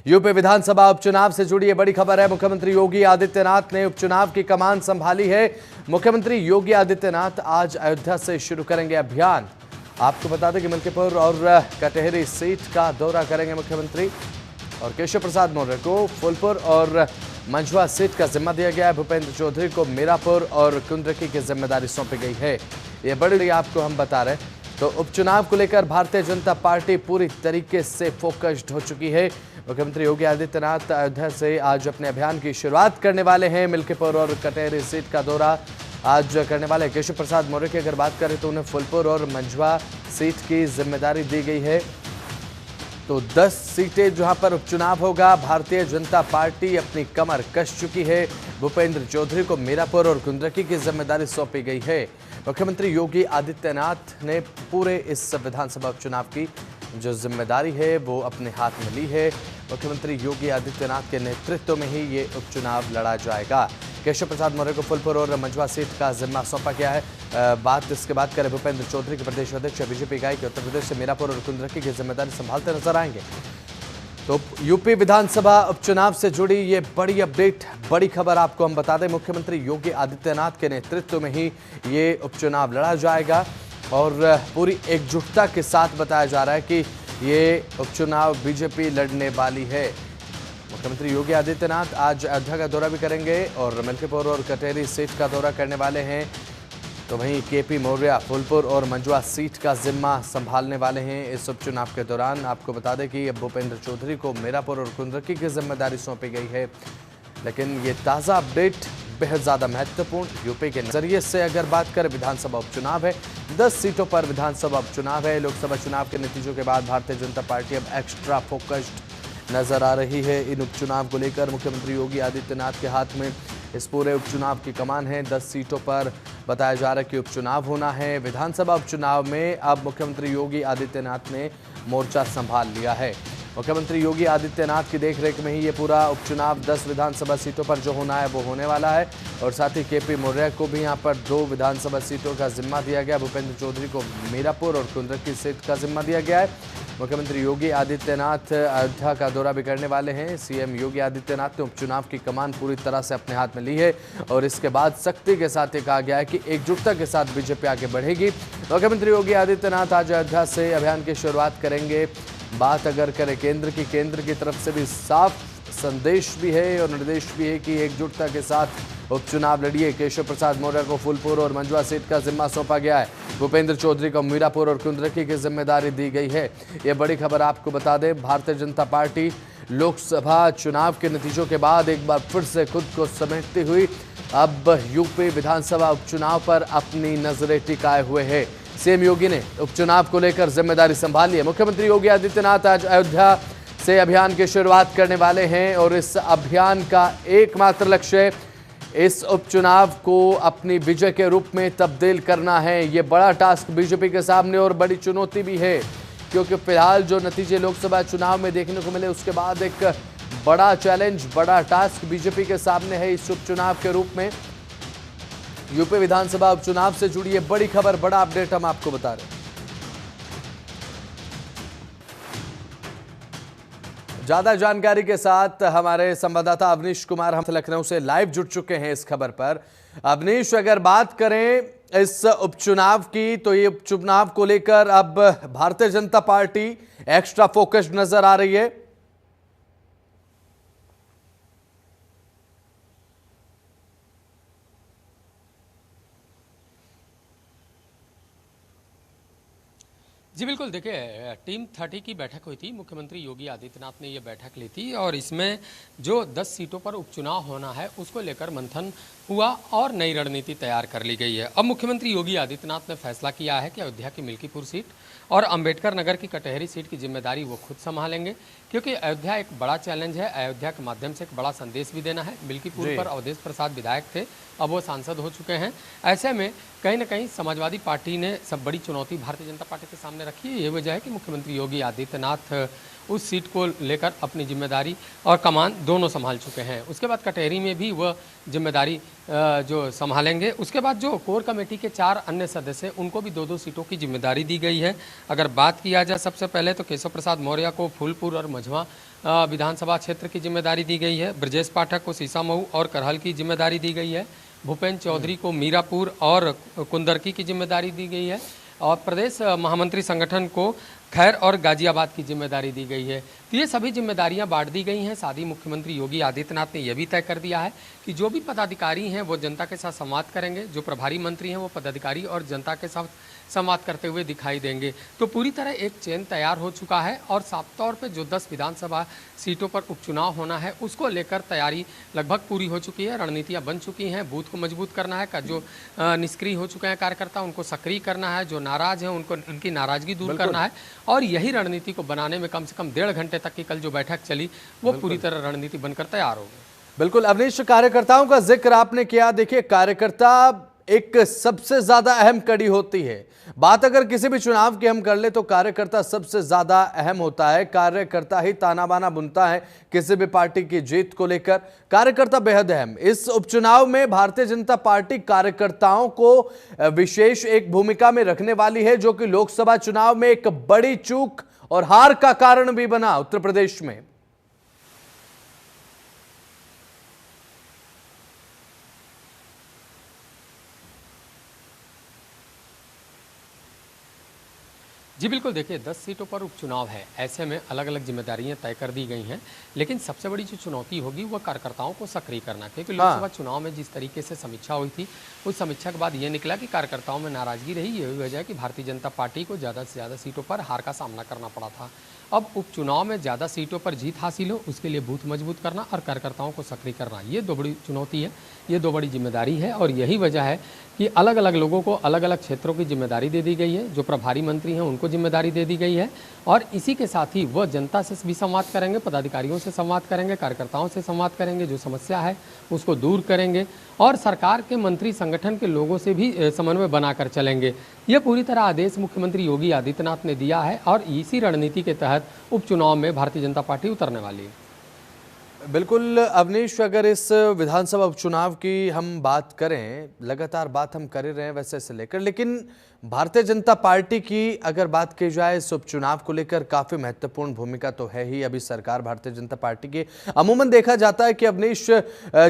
UP विधानसभा उपचुनाव से जुड़ी ये बड़ी खबर है। मुख्यमंत्री योगी आदित्यनाथ ने उपचुनाव की कमान संभाली है। मुख्यमंत्री योगी आदित्यनाथ आज अयोध्या से शुरू करेंगे अभियान। आपको बता दें कि मलकीपुर और कटहरी सीट का दौरा करेंगे मुख्यमंत्री और केशव प्रसाद मौर्य को फूलपुर और मंझवा सीट का जिम्मा दिया गया है। भूपेंद्र चौधरी को मीरापुर और कुंद्रकी की जिम्मेदारी सौंपी गई है। ये बड़ी आपको हम बता रहे हैं। तो उपचुनाव को लेकर भारतीय जनता पार्टी पूरी तरीके से फोकस्ड हो चुकी है। मुख्यमंत्री योगी आदित्यनाथ अयोध्या से आज अपने अभियान की शुरुआत करने वाले हैं। मिल्कीपुर और कटहरी सीट का दौरा आज करने वाले केशव प्रसाद मौर्य की अगर बात करें तो उन्हें फूलपुर और मंझवा सीट की जिम्मेदारी दी गई है। तो 10 सीटें जहां पर उपचुनाव होगा। भारतीय जनता पार्टी अपनी कमर कस चुकी है। भूपेंद्र चौधरी को मीरापुर और कुंद्रकी की जिम्मेदारी सौंपी गई है। मुख्यमंत्री योगी आदित्यनाथ ने पूरे इस विधानसभा उपचुनाव की जो जिम्मेदारी है वो अपने हाथ में ली है। मुख्यमंत्री योगी आदित्यनाथ के नेतृत्व में ही ये उपचुनाव लड़ा जाएगा। केशव प्रसाद मौर्य को फूलपुर और मंझवा सीट का जिम्मा सौंपा गया है। इसके बाद करें भूपेंद्र चौधरी के प्रदेश अध्यक्ष बीजेपी इकाई के उत्तर प्रदेश से मीरापुर और कुंद्रकी की जिम्मेदारी संभालते नजर आएंगे। तो यूपी विधानसभा उपचुनाव से जुड़ी ये बड़ी अपडेट, बड़ी खबर आपको हम बता दें। मुख्यमंत्री योगी आदित्यनाथ के नेतृत्व में ही ये उपचुनाव लड़ा जाएगा और पूरी एकजुटता के साथ बताया जा रहा है कि ये उपचुनाव बीजेपी लड़ने वाली है। मुख्यमंत्री योगी आदित्यनाथ आज अयोध्या का दौरा भी करेंगे और मिल्कीपुर और कटहरी सीट का दौरा करने वाले हैं। तो वहीं केपी मौर्य फूलपुर और मंझवा सीट का जिम्मा संभालने वाले हैं। इस उपचुनाव के दौरान आपको बता दें कि अब भूपेंद्र चौधरी को मीरापुर और कुंद्रकी की जिम्मेदारी सौंपी गई है। लेकिन ये ताज़ा अपडेट बेहद ज़्यादा महत्वपूर्ण। यूपी के नजरिए से अगर बात करें, विधानसभा उपचुनाव है, 10 सीटों पर विधानसभा उपचुनाव है। लोकसभा चुनाव के नतीजों के बाद भारतीय जनता पार्टी अब एक्स्ट्रा फोकस्ड नजर आ रही है। इन उपचुनाव को लेकर मुख्यमंत्री योगी आदित्यनाथ के हाथ में इस पूरे उपचुनाव की कमान है। 10 सीटों पर बताया जा रहा है कि उपचुनाव होना है। विधानसभा उपचुनाव में अब मुख्यमंत्री योगी आदित्यनाथ ने मोर्चा संभाल लिया है। मुख्यमंत्री योगी आदित्यनाथ की देखरेख में ही ये पूरा उपचुनाव 10 विधानसभा सीटों पर जो होना है वो होने वाला है। और साथ ही केपी मौर्य को भी यहाँ पर 2 विधानसभा सीटों का जिम्मा दिया गया। भूपेंद्र चौधरी को मीरापुर और कुंद्रकी सीट का जिम्मा दिया गया है। मुख्यमंत्री योगी आदित्यनाथ अयोध्या का दौरा भी करने वाले हैं। सीएम योगी आदित्यनाथ ने उपचुनाव की कमान पूरी तरह से अपने हाथ में ली है और इसके बाद सख्ती के साथ ये कहा गया है कि एकजुटता के साथ बीजेपी आगे बढ़ेगी। मुख्यमंत्री योगी आदित्यनाथ आज अयोध्या से अभियान की शुरुआत करेंगे। बात अगर करें केंद्र की तरफ से भी साफ संदेश भी है और निर्देश भी है कि एकजुटता के साथ उपचुनाव लड़िए। केशव प्रसाद मौर्य को फूलपुर और मंझवा सीट का जिम्मा सौंपा गया है। भूपेंद्र चौधरी को मीरापुर और कुंद्रकी की जिम्मेदारी दी गई है। ये बड़ी खबर आपको बता दें। भारतीय जनता पार्टी लोकसभा चुनाव के नतीजों के बाद एक बार फिर से खुद को समेटती हुई अब यूपी विधानसभा उपचुनाव पर अपनी नजरें टिकाए हुए है। सीएम योगी ने उपचुनाव को लेकर जिम्मेदारी संभाली है। मुख्यमंत्री योगी आदित्यनाथ आज अयोध्या से अभियान की शुरुआत करने वाले हैं और इस अभियान का एकमात्र लक्ष्य इस उपचुनाव को अपनी विजय के रूप में तब्दील करना है। ये बड़ा टास्क बीजेपी के सामने और बड़ी चुनौती भी है, क्योंकि फिलहाल जो नतीजे लोकसभा चुनाव में देखने को मिले उसके बाद एक बड़ा चैलेंज, बड़ा टास्क बीजेपी के सामने है इस उपचुनाव के रूप में। यूपी विधानसभा उपचुनाव से जुड़ी ये बड़ी खबर, बड़ा अपडेट हम आपको बता रहे हैं। ज्यादा जानकारी के साथ हमारे संवाददाता अवनीश कुमार हम लखनऊ से लाइव जुड़ चुके हैं इस खबर पर। अवनीश, अगर बात करें इस उपचुनाव की तो ये उपचुनाव को लेकर अब Bharatiya Janata party extra focused नजर आ रही है। जी बिल्कुल, देखिए टीम 30 की बैठक हुई थी। मुख्यमंत्री योगी आदित्यनाथ ने ये बैठक ली थी और इसमें जो 10 सीटों पर उपचुनाव होना है उसको लेकर मंथन हुआ और नई रणनीति तैयार कर ली गई है। अब मुख्यमंत्री योगी आदित्यनाथ ने फैसला किया है कि अयोध्या की मिल्कीपुर सीट और अंबेडकर नगर की कटहरी सीट की जिम्मेदारी वो खुद संभालेंगे, क्योंकि अयोध्या एक बड़ा चैलेंज है। अयोध्या के माध्यम से एक बड़ा संदेश भी देना है। मिल्कीपुर पर अवधेश प्रसाद विधायक थे, अब वो सांसद हो चुके हैं। ऐसे में कहीं ना कहीं समाजवादी पार्टी ने सब बड़ी चुनौती भारतीय जनता पार्टी के सामने रखी है। ये वजह है कि मुख्यमंत्री योगी आदित्यनाथ उस सीट को लेकर अपनी जिम्मेदारी और कमान दोनों संभाल चुके हैं। उसके बाद कटहरी में भी वह जिम्मेदारी जो संभालेंगे। उसके बाद जो कोर कमेटी के 4 अन्य सदस्य उनको भी 2-2 सीटों की जिम्मेदारी दी गई है। अगर बात किया जाए सबसे पहले तो केशव प्रसाद मौर्य को फूलपुर और मंझवा विधानसभा क्षेत्र की जिम्मेदारी दी गई है, ब्रजेश पाठक को सीसामऊ और करहल की जिम्मेदारी दी गई है, भूपेंद्र चौधरी को मीरापुर और कुंदरकी की जिम्मेदारी दी गई है और प्रदेश महामंत्री संगठन को खैर और गाजियाबाद की जिम्मेदारी दी गई है। तो ये सभी जिम्मेदारियां बांट दी गई हैं। साथ ही मुख्यमंत्री योगी आदित्यनाथ ने यह भी तय कर दिया है कि जो भी पदाधिकारी हैं वो जनता के साथ संवाद करेंगे, जो प्रभारी मंत्री हैं वो पदाधिकारी और जनता के साथ संवाद करते हुए दिखाई देंगे। तो पूरी तरह एक चेन तैयार हो चुका है और साफ तौर पे जो 10 विधानसभा सीटों पर उपचुनाव होना है उसको लेकर तैयारी लगभग पूरी हो चुकी है, रणनीतियां बन चुकी हैं। बूथ को मजबूत करना है, जो निष्क्रिय हो चुके हैं कार्यकर्ता उनको सक्रिय करना है, जो नाराज हैं उनको उनकी नाराजगी दूर करना है और यही रणनीति को बनाने में कम से कम 1.5 घंटे तक की कल जो बैठक चली वो पूरी तरह रणनीति बनकर तैयार हो गई। बिल्कुल अवनीश, कार्यकर्ताओं का जिक्र आपने किया। देखिए, कार्यकर्ता एक सबसे ज्यादा अहम कड़ी होती है। बात अगर किसी भी चुनाव की हम कर ले तो कार्यकर्ता सबसे ज्यादा अहम होता है। कार्यकर्ता ही ताना बाना बुनता है किसी भी पार्टी की जीत को लेकर। कार्यकर्ता बेहद अहम। इस उपचुनाव में भारतीय जनता पार्टी कार्यकर्ताओं को विशेष एक भूमिका में रखने वाली है, जो कि लोकसभा चुनाव में एक बड़ी चूक और हार का कारण भी बना उत्तर प्रदेश में। जी बिल्कुल, देखिए 10 सीटों पर उपचुनाव है, ऐसे में अलग अलग जिम्मेदारियां तय कर दी गई हैं, लेकिन सबसे बड़ी जो चुनौती होगी वो कार्यकर्ताओं को सक्रिय करना। क्योंकि लोकसभा चुनाव में जिस तरीके से समीक्षा हुई थी उस समीक्षा के बाद ये निकला कि कार्यकर्ताओं में नाराजगी रही। यही वजह है कि भारतीय जनता पार्टी को ज़्यादा से ज़्यादा सीटों पर हार का सामना करना पड़ा था। अब उपचुनाव में ज़्यादा सीटों पर जीत हासिल हो उसके लिए बूथ मजबूत करना और कार्यकर्ताओं को सक्रिय करना, ये 2 बड़ी चुनौती है, ये 2 बड़ी जिम्मेदारी है। और यही वजह है कि अलग अलग लोगों को अलग अलग क्षेत्रों की जिम्मेदारी दे दी गई है। जो प्रभारी मंत्री हैं उनको जिम्मेदारी दे दी गई है और इसी के साथ ही वह जनता से भी संवाद करेंगे, पदाधिकारियों से संवाद करेंगे, कार्यकर्ताओं से संवाद करेंगे, जो समस्या है उसको दूर करेंगे और सरकार के मंत्री संगठन के लोगों से भी समन्वय बनाकर चलेंगे। ये पूरी तरह आदेश मुख्यमंत्री योगी आदित्यनाथ ने दिया है और इसी रणनीति के तहत उपचुनाव में भारतीय जनता पार्टी उतरने वाली है। बिल्कुल अवनीश, अगर इस विधानसभा उपचुनाव की हम बात करें, लगातार बात हम कर ही रहे हैं वैसे से लेकर, लेकिन भारतीय जनता पार्टी की अगर बात की जाए इस उपचुनाव को लेकर काफ़ी महत्वपूर्ण भूमिका तो है ही अभी सरकार भारतीय जनता पार्टी की। अमूमन देखा जाता है कि अवनीश,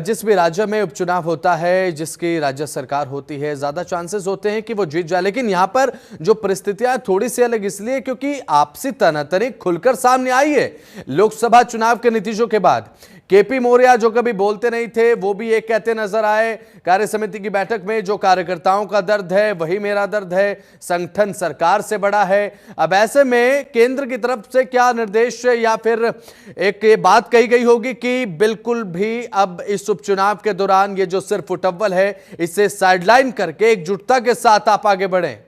जिस भी राज्य में उपचुनाव होता है, जिसकी राज्य सरकार होती है, ज़्यादा चांसेस होते हैं कि वो जीत जाए। लेकिन यहाँ पर जो परिस्थितियाँ थोड़ी सी अलग इसलिए क्योंकि आपसी तनातनी खुलकर सामने आई है लोकसभा चुनाव के नतीजों के बाद। केपी मौर्य जो कभी बोलते नहीं थे वो भी एक कहते नजर आए कार्य समिति की बैठक में, जो कार्यकर्ताओं का दर्द है वही मेरा दर्द है, संगठन सरकार से बड़ा है। अब ऐसे में केंद्र की तरफ से क्या निर्देश या फिर एक ये बात कही गई होगी कि बिल्कुल भी अब इस उपचुनाव के दौरान ये जो सिर्फ उटव्वल है इसे साइडलाइन करके एकजुटता के साथ आप आगे बढ़ें।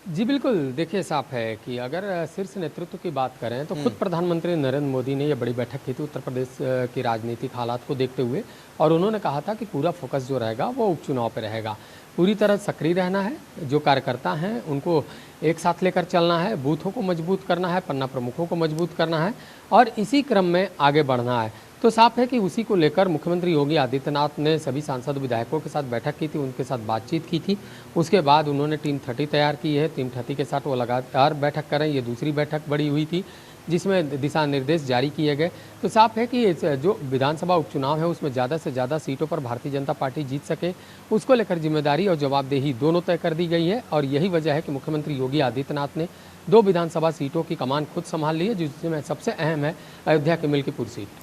जी बिल्कुल, देखिए साफ है कि अगर शीर्ष नेतृत्व की बात करें तो खुद प्रधानमंत्री नरेंद्र मोदी ने यह बड़ी बैठक की थी उत्तर प्रदेश की राजनीतिक हालात को देखते हुए और उन्होंने कहा था कि पूरा फोकस जो रहेगा वो उपचुनाव पे रहेगा। पूरी तरह सक्रिय रहना है, जो कार्यकर्ता हैं उनको एक साथ लेकर चलना है, बूथों को मजबूत करना है, पन्ना प्रमुखों को मजबूत करना है और इसी क्रम में आगे बढ़ना है। तो साफ है कि उसी को लेकर मुख्यमंत्री योगी आदित्यनाथ ने सभी सांसद विधायकों के साथ बैठक की थी, उनके साथ बातचीत की थी। उसके बाद उन्होंने टीम 30 तैयार की है। टीम 30 के साथ वो लगातार बैठक करें, ये दूसरी बैठक बड़ी हुई थी जिसमें दिशा निर्देश जारी किए गए। तो साफ है कि जो विधानसभा उपचुनाव है उसमें ज़्यादा से ज़्यादा सीटों पर भारतीय जनता पार्टी जीत सके, उसको लेकर जिम्मेदारी और जवाबदेही दोनों तय कर दी गई है। और यही वजह है कि मुख्यमंत्री योगी आदित्यनाथ ने 2 विधानसभा सीटों की कमान खुद संभाल ली है, जिसमें सबसे अहम है अयोध्या की मिल्कीपुर सीट।